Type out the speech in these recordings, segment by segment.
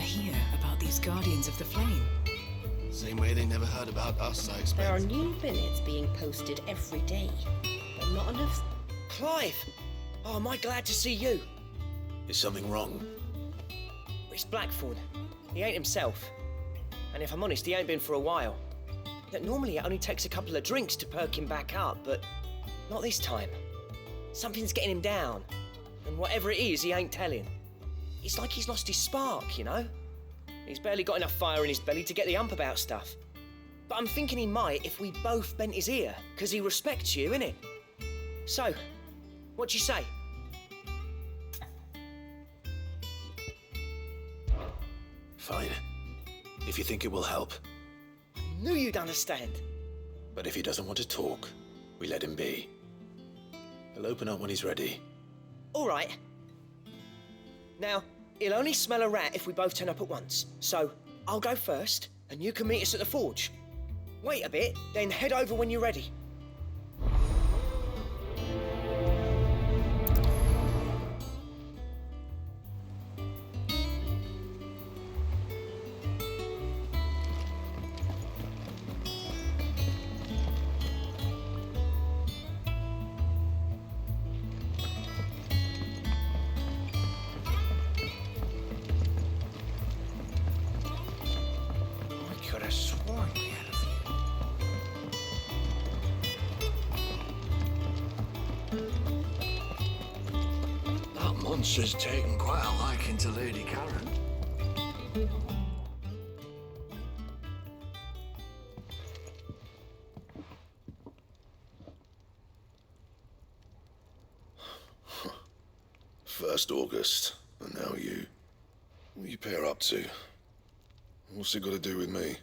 hear about these Guardians of the Flame? Same way they never heard about us, I expect. There are new billets being posted every day, but not enough. Clive! Oh, am I glad to see you? Is something wrong? It's Blackthorn. He ain't himself. And if I'm honest, he ain't been for a while. That normally it only takes a couple of drinks to perk him back up, but not this time. Something's getting him down. And whatever it is, he ain't telling. It's like he's lost his spark, you know? He's barely got enough fire in his belly to get the ump about stuff. But I'm thinking he might if we both bent his ear, because he respects you, innit? So, what do you say? Fine. If you think it will help. Knew you'd understand. But if he doesn't want to talk, we let him be. He'll open up when he's ready. All right. Now, he'll only smell a rat if we both turn up at once. So, I'll go first, and you can meet us at the forge. Wait a bit, then head over when you're ready. Monster's taken quite a liking to Lady Karen. First August, and now you. What are you pair up to? What's it got to do with me?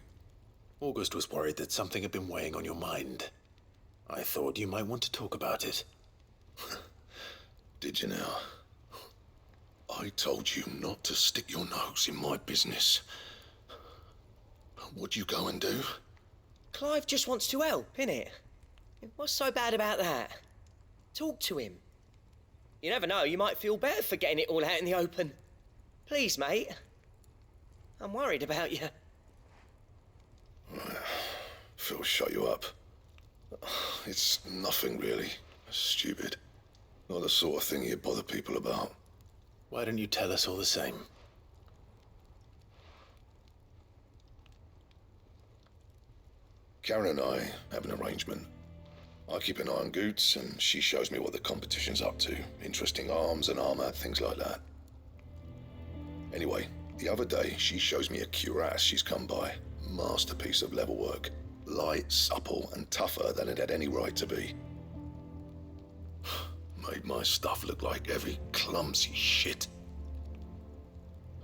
August was worried that something had been weighing on your mind. I thought you might want to talk about it. Did you now? I told you not to stick your nose in my business. What'd you go and do? Clive just wants to help, innit? What's so bad about that? Talk to him. You never know, you might feel better for getting it all out in the open. Please, mate. I'm worried about you. Phil, shut you up. It's nothing really. Stupid. Not the sort of thing you bother people about. Why don't you tell us all the same? Karen and I have an arrangement. I keep an eye on Goots, and she shows me what the competition's up to. Interesting arms and armor, things like that. Anyway, the other day, she shows me a cuirass she's come by. Masterpiece of level work. Light, supple, and tougher than it had any right to be. Made my stuff look like heavy, clumsy shit.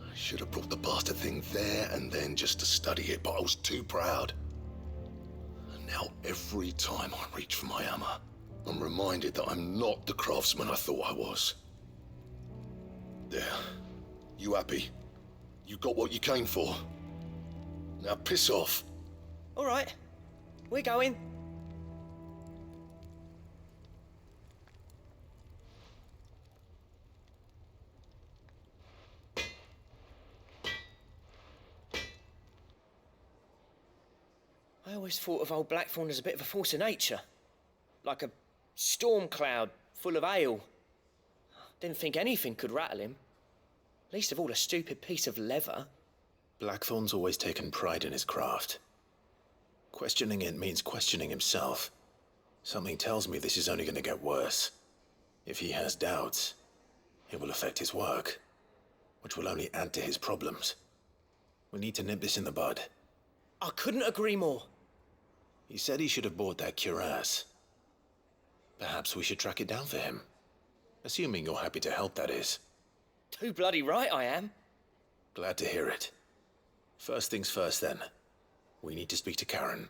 I should have brought the bastard thing there and then just to study it, but I was too proud. And now every time I reach for my hammer, I'm reminded that I'm not the craftsman I thought I was. There. You happy? You got what you came for. Now piss off. All right, we're going. I always thought of old Blackthorn as a bit of a force of nature. Like a storm cloud full of hail. Didn't think anything could rattle him. Least of all a stupid piece of leather. Blackthorn's always taken pride in his craft. Questioning it means questioning himself. Something tells me this is only going to get worse. If he has doubts, it will affect his work, which will only add to his problems. We need to nip this in the bud. I couldn't agree more. He said he should have bought that cuirass. Perhaps we should track it down for him. Assuming you're happy to help, that is. Too bloody right I am. Glad to hear it. First things first, then. We need to speak to Karen.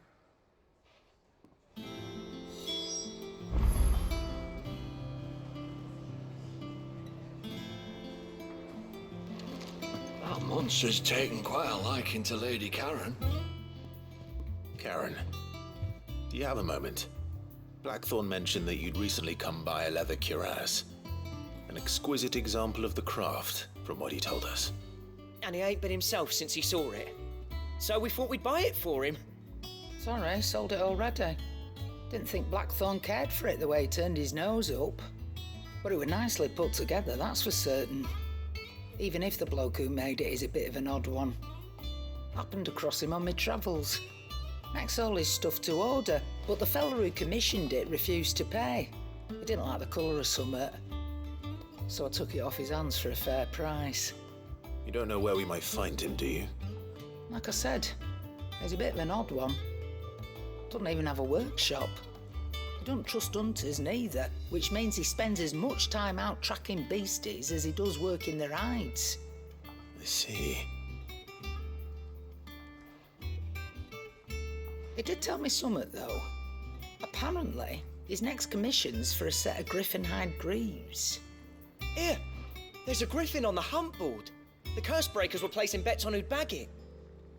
That monster's taken quite a liking to Lady Karen. Karen, do you have a moment? Blackthorn mentioned that you'd recently come by a leather cuirass. An exquisite example of the craft, from what he told us. and he ain't been himself since he saw it. So we thought we'd buy it for him. Sorry, sold it already. Didn't think Blackthorn cared for it the way he turned his nose up. But it was nicely put together, that's for certain. Even if the bloke who made it is a bit of an odd one. Happened across him on my travels. Makes all his stuff to order, but the fella who commissioned it refused to pay. He didn't like the colour of summit. So I took it off his hands for a fair price. You don't know where we might find him, do you? Like I said, he's a bit of an odd one. Doesn't even have a workshop. He don't trust hunters neither, which means he spends as much time out tracking beasties as he does working their hides. I see. He did tell me something, though. Apparently, his next commission's for a set of griffin hide greaves. Here, there's a griffin on the hunt board. The curse breakers were placing bets on who'd bag it.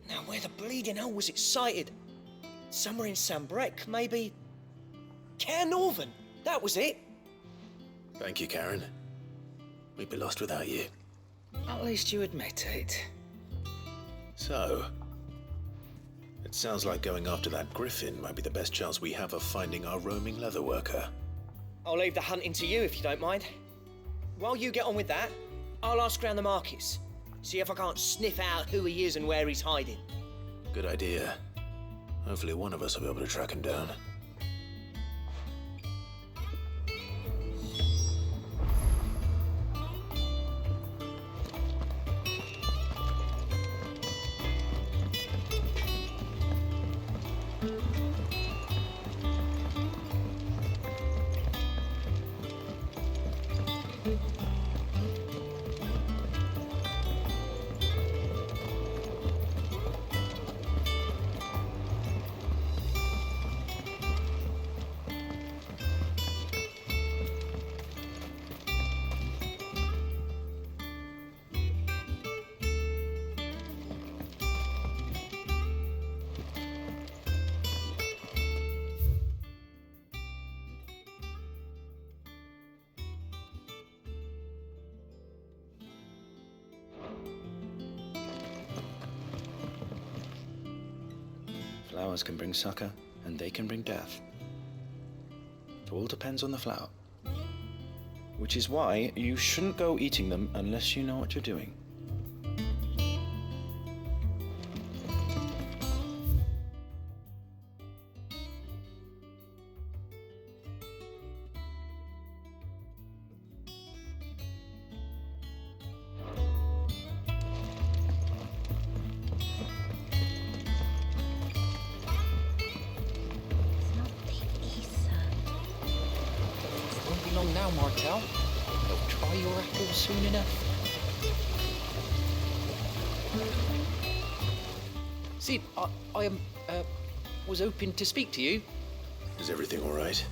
Now, where the bleeding hell was it sighted? Somewhere in Sambrec, maybe. Cairnorthern, that was it. Thank you, Karen. We'd be lost without you. At least you admit it. So, it sounds like going after that griffin might be the best chance we have of finding our roaming leather worker. I'll leave the hunting to you if you don't mind. While you get on with that, I'll ask around the markets. See if I can't sniff out who he is and where he's hiding. Good idea. Hopefully one of us will be able to track him down. Flowers can bring succor, and they can bring death. It all depends on the flower. Which is why you shouldn't go eating them unless you know what you're doing. Now, Martel. They'll try your apples soon enough. Sid, I was hoping to speak to you. Is everything all right?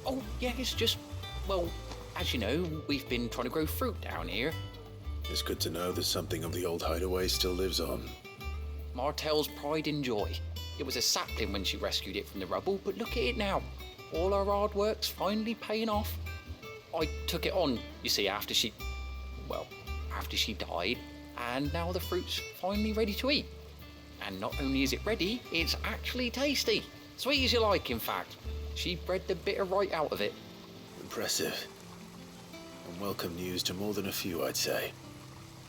Oh, yeah, it's just, well, as you know, we've been trying to grow fruit down here. It's good to know that something of the old hideaway still lives on. Martel's pride and joy. It was a sapling when she rescued it from the rubble, but look at it now. All our hard work's finally paying off. I took it on, you see, after she died, and now the fruit's finally ready to eat. And not only is it ready, it's actually tasty. Sweet as you like, in fact. She bred the bitter right out of it. Impressive. And welcome news to more than a few, I'd say.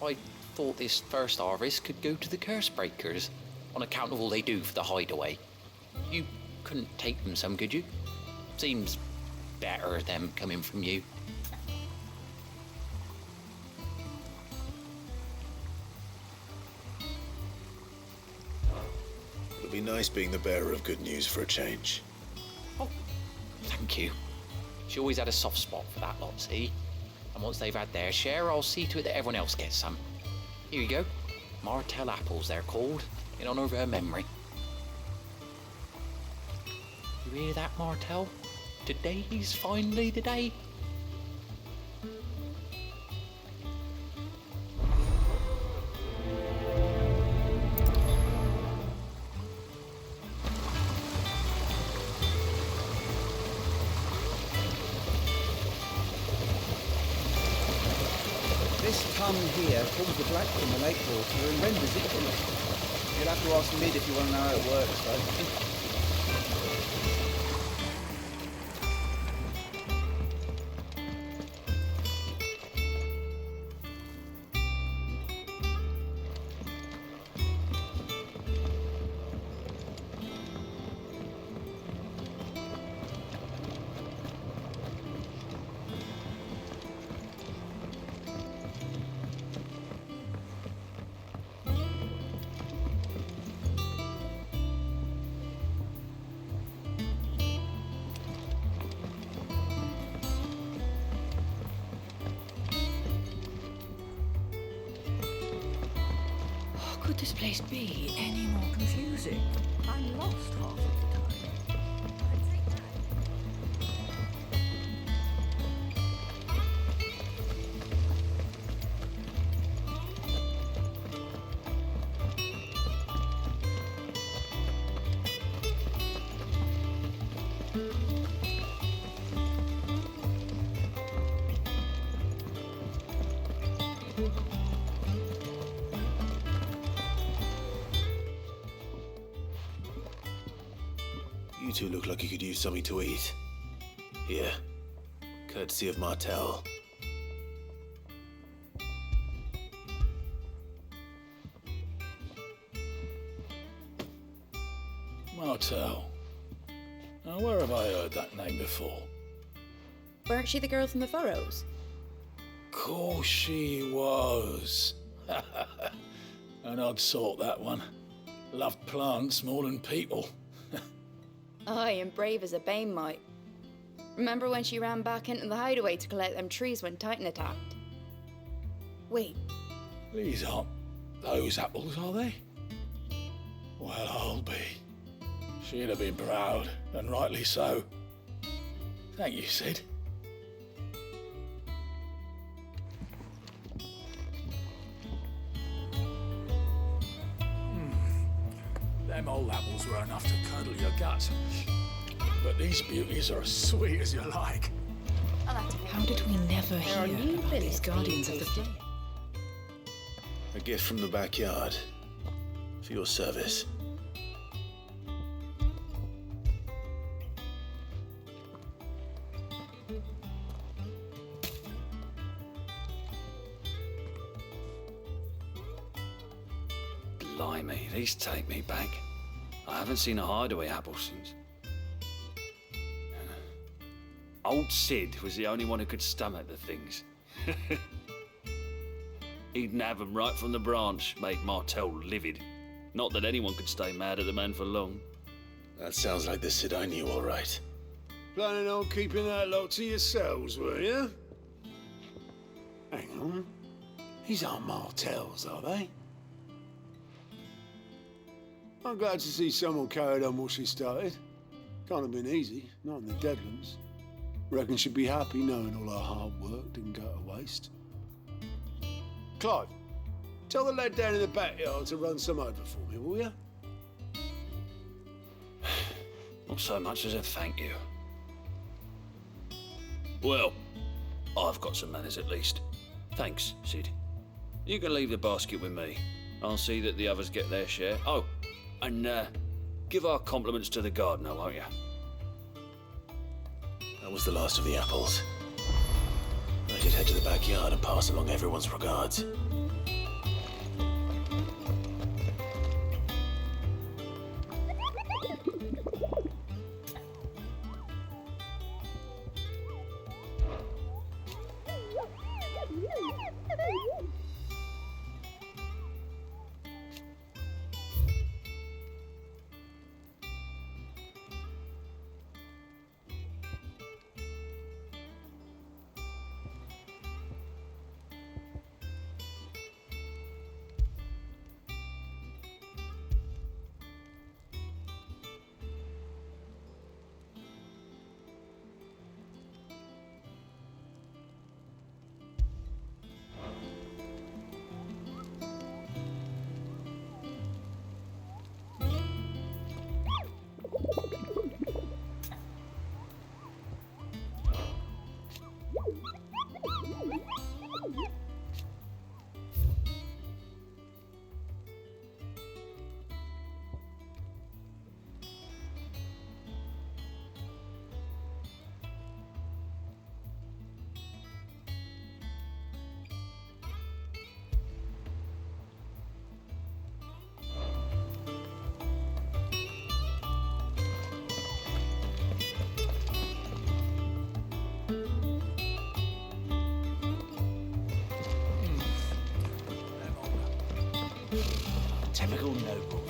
I thought this first harvest could go to the curse breakers, on account of all they do for the hideaway. You couldn't take them some, could you? Seems better them coming from you. It'll be nice being the bearer of good news for a change. Oh, thank you. She always had a soft spot for that lot, see? And once they've had their share, I'll see to it that everyone else gets some. Here you go. Martel apples, they're called, in honor of her memory. You hear that, Martel? Today's finally the day. This tongue here pulls the black from the lake water and renders it colour. You'll have to ask Mid if you want to know how it works, though. Could this place be any more confusing? I'm lost half of the time. I'd say You two look like you could use something to eat. Here, courtesy of Martel. Martel. Now, where have I heard that name before? Weren't she the girl from the Furrows? Course she was. An odd sort, that one. Loved plants more than people. Aye, and brave as a bane might. Remember when she ran back into the hideaway to collect them trees when Titan attacked? Wait, These aren't those apples, are they? Well, I'll be. She'd have been proud, and rightly so. Thank you, Sid. Them old apples were enough to curdle your guts. But these beauties are as sweet as you like. How did we never hear about these guardians of the flame? A gift from the backyard. For your service. Blimey, these take me back. I haven't seen a hideaway apple since. Old Sid was the only one who could stomach the things. He'd nab 'em right from the branch, made Martel livid. Not that anyone could stay mad at the man for long. That sounds like the Sid I knew, all right. Planning on keeping that lot to yourselves, were you? Hang on. These aren't Martels, are they? I'm glad to see someone carried on what she started. Can't have been easy, not in the Deadlands. Reckon she'd be happy knowing all her hard work didn't go to waste. Clive, tell the lad down in the backyard to run some over for me, will you? Not so much as a thank you. Well, I've got some manners at least. Thanks, Sid. You can leave the basket with me. I'll see that the others get their share. Oh, and give our compliments to the gardener, won't you? That was the last of the apples. I should head to the backyard and pass along everyone's regards. Typical noble.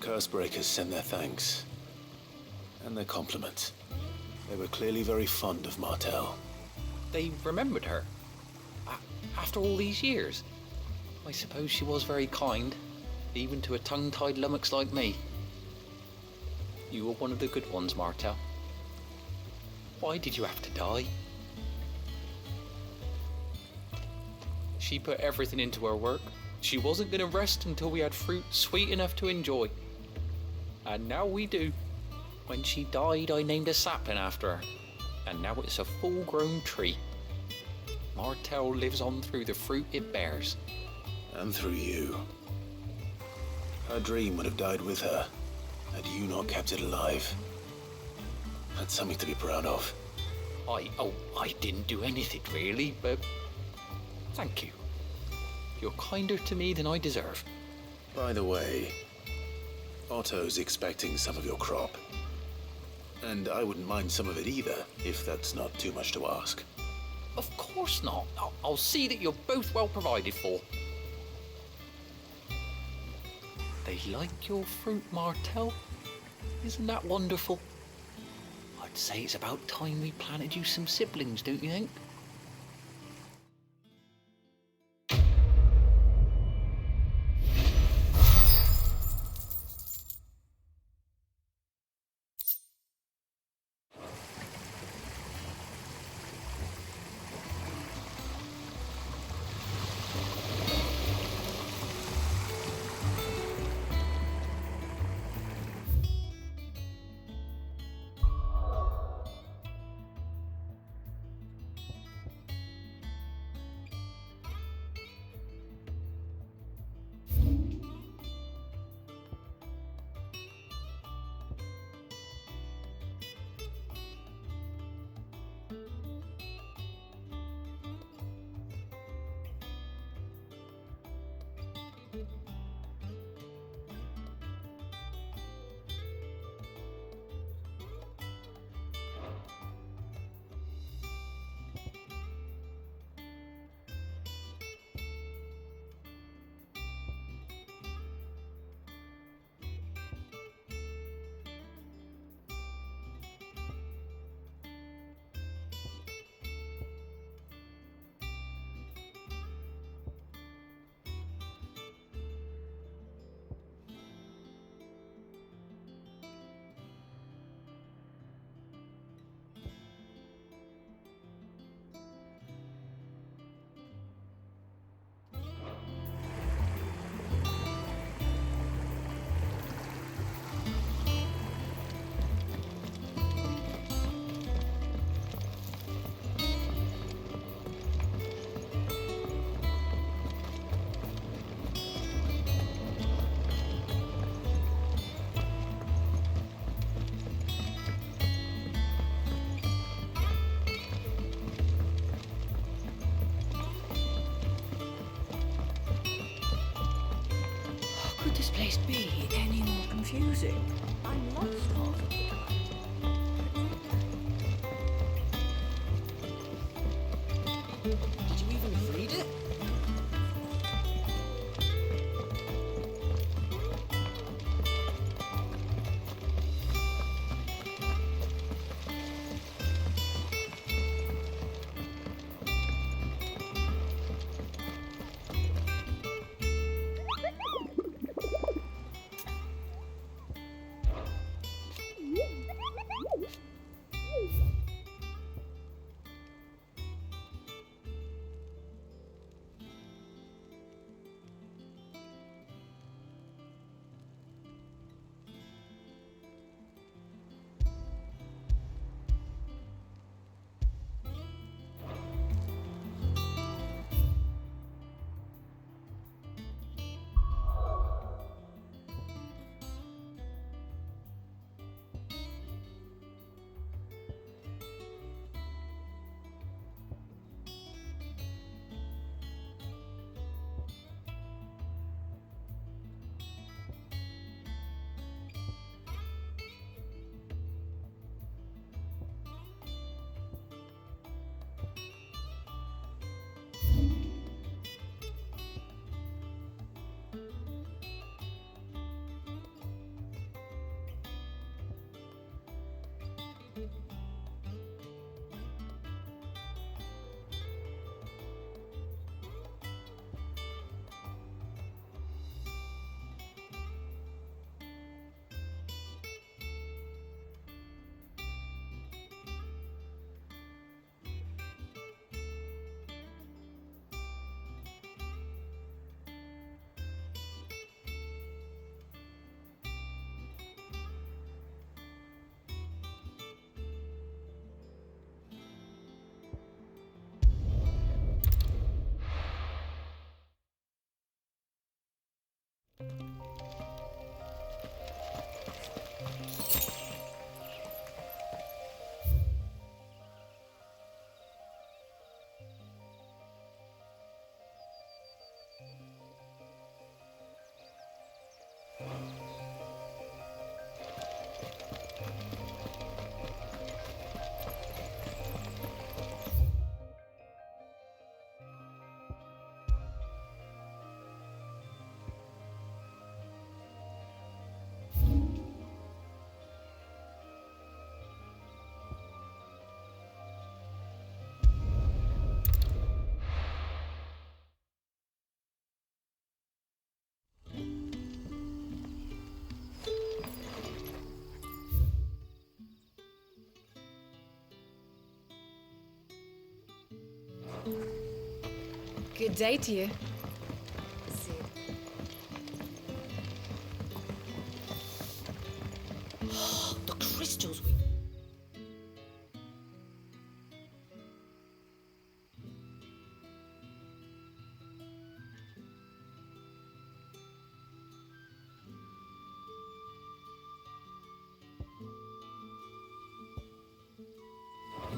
Cursebreakers send their thanks. And their compliments. They were clearly very fond of Martel. They remembered her. After all these years. I suppose she was very kind, even to a tongue-tied lummox like me. You were one of the good ones, Martel. Why did you have to die? She put everything into her work. She wasn't going to rest until we had fruit sweet enough to enjoy. And now we do. When she died, I named a sapling after her. And now it's a full-grown tree. Martel lives on through the fruit it bears. And through you. Her dream would have died with her, had you not kept it alive. That's something to be proud of. I didn't do anything really, but thank you. You're kinder to me than I deserve. By the way, Otto's expecting some of your crop. And I wouldn't mind some of it either, if that's not too much to ask. Of course not. I'll see that you're both well provided for. They like your fruit, Martel. Isn't that wonderful? I'd say it's about time we planted you some siblings, don't you think? confusing. I'm lost half of the time. Did you even read it? Good day to you. The crystals we...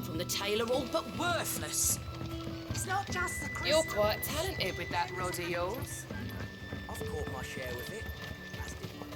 From the tailor all but worthless. It's not just the crystal. You're quite talented with that rod of yours. I've caught my share with it. As did my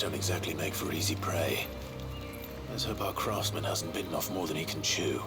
don't exactly make for easy prey. Let's hope our craftsman hasn't bitten off more than he can chew.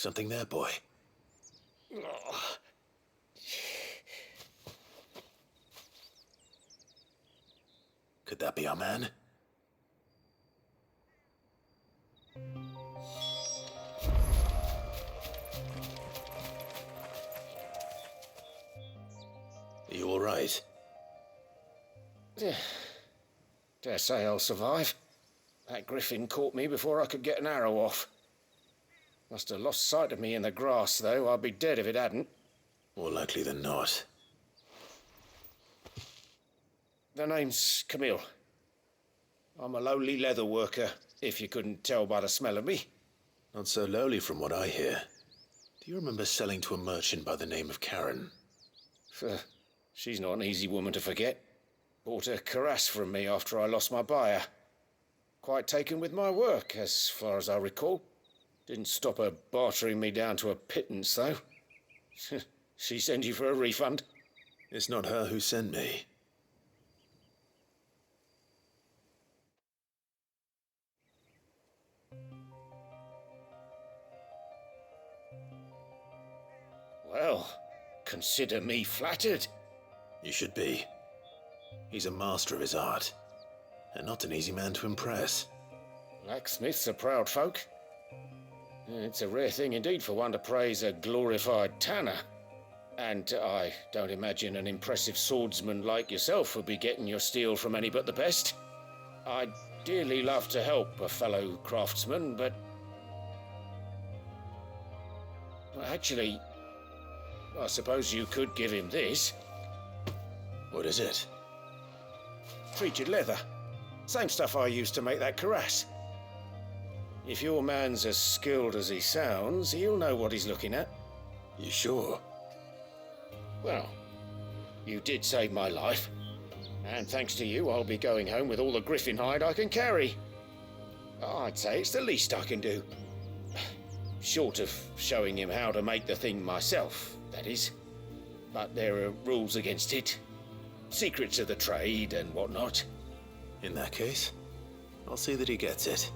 Something there, boy. Could that be our man? Are you all right? Dare say I'll survive. That griffin caught me before I could get an arrow off. Must have lost sight of me in the grass, though. I'd be dead if it hadn't. More likely than not. The name's Camille. I'm a lowly leather worker, if you couldn't tell by the smell of me. Not so lowly from what I hear. Do you remember selling to a merchant by the name of Karen? She's not an easy woman to forget. Bought a cuirass from me after I lost my buyer. Quite taken with my work, as far as I recall. Didn't stop her bartering me down to a pittance, though. She sent you for a refund? It's not her who sent me. Well, consider me flattered. You should be. He's a master of his art, and not an easy man to impress. Blacksmiths are proud folk. It's a rare thing indeed for one to praise a glorified tanner. And I don't imagine an impressive swordsman like yourself would be getting your steel from any but the best. I'd dearly love to help a fellow craftsman, but... well, actually, I suppose you could give him this. What is it? Treated leather. Same stuff I used to make that cuirass. If your man's as skilled as he sounds, he'll know what he's looking at. You sure? Well, you did save my life. And thanks to you, I'll be going home with all the griffin hide I can carry. I'd say it's the least I can do. Short of showing him how to make the thing myself, that is. But there are rules against it. Secrets of the trade and whatnot. In that case, I'll see that he gets it.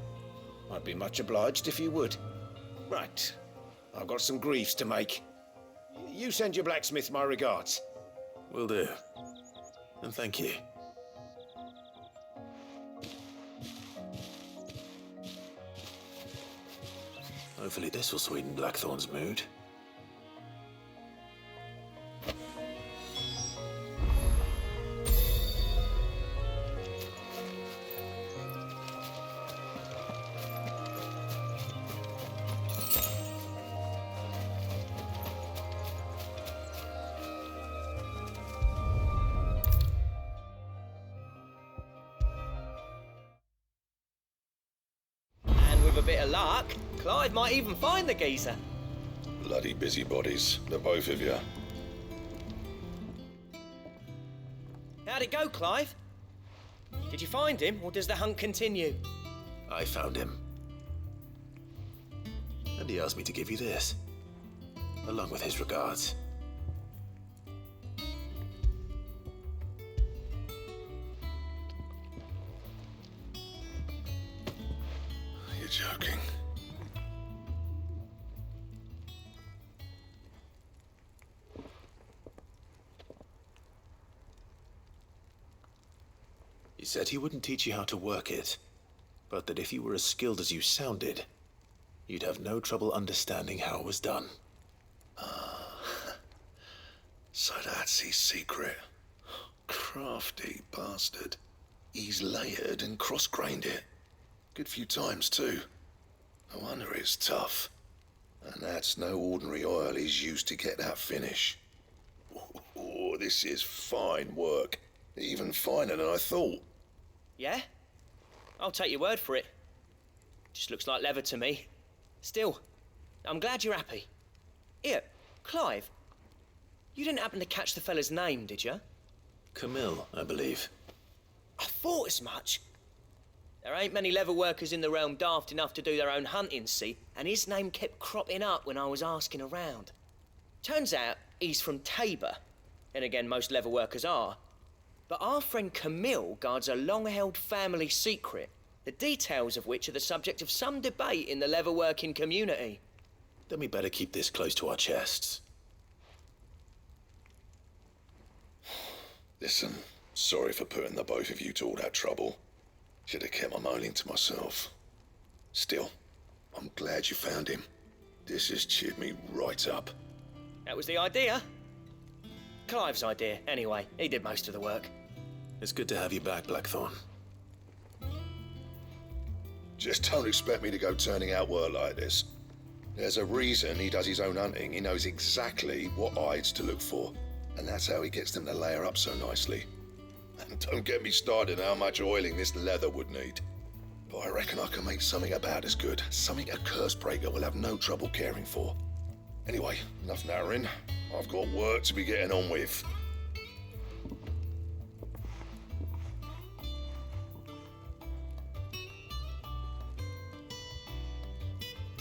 I'd be much obliged if you would. Right. I've got some greaves to make. You send your blacksmith my regards. Will do. And thank you. Hopefully this will sweeten Blackthorn's mood. With a bit of luck, Clive might even find the geezer. Bloody busybodies, the both of you. How'd it go, Clive? Did you find him, or does the hunt continue? I found him. And he asked me to give you this, along with his regards. You're joking. He said he wouldn't teach you how to work it, but that if you were as skilled as you sounded, you'd have no trouble understanding how it was done. So that's his secret. Crafty bastard. He's layered and cross-grained it. Good few times, too. No wonder it's tough. And that's no ordinary oil he's used to get that finish. Oh, this is fine work. Even finer than I thought. Yeah? I'll take your word for it. Just looks like leather to me. Still, I'm glad you're happy. Here, Clive, you didn't happen to catch the fella's name, did you? Camille, I believe. I thought as much. There ain't many leather workers in the realm daft enough to do their own hunting, see, and his name kept cropping up when I was asking around. Turns out he's from Tabor. Then again, most leather workers are. But our friend Camille guards a long-held family secret, the details of which are the subject of some debate in the leather-working community. Then we better keep this close to our chests. Listen, sorry for putting the both of you to all that trouble. Should have kept my moaning to myself. Still, I'm glad you found him. This has cheered me right up. That was the idea. Clive's idea, anyway. He did most of the work. It's good to have you back, Blackthorn. Just don't expect me to go turning out work like this. There's a reason he does his own hunting. He knows exactly what hides to look for. And that's how he gets them to layer up so nicely. And don't get me started on how much oiling this leather would need. But I reckon I can make something about as good. Something a Cursebreaker will have no trouble caring for. Anyway, enough nattering. I've got work to be getting on with.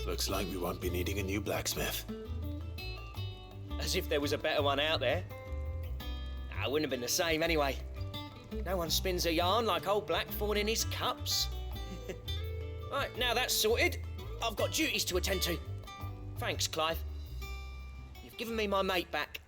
Looks like we won't be needing a new blacksmith. As if there was a better one out there. It wouldn't have been the same anyway. No one spins a yarn like old Blackthorn in his cups. Right, now that's sorted, I've got duties to attend to. Thanks, Clive. You've given me my mate back.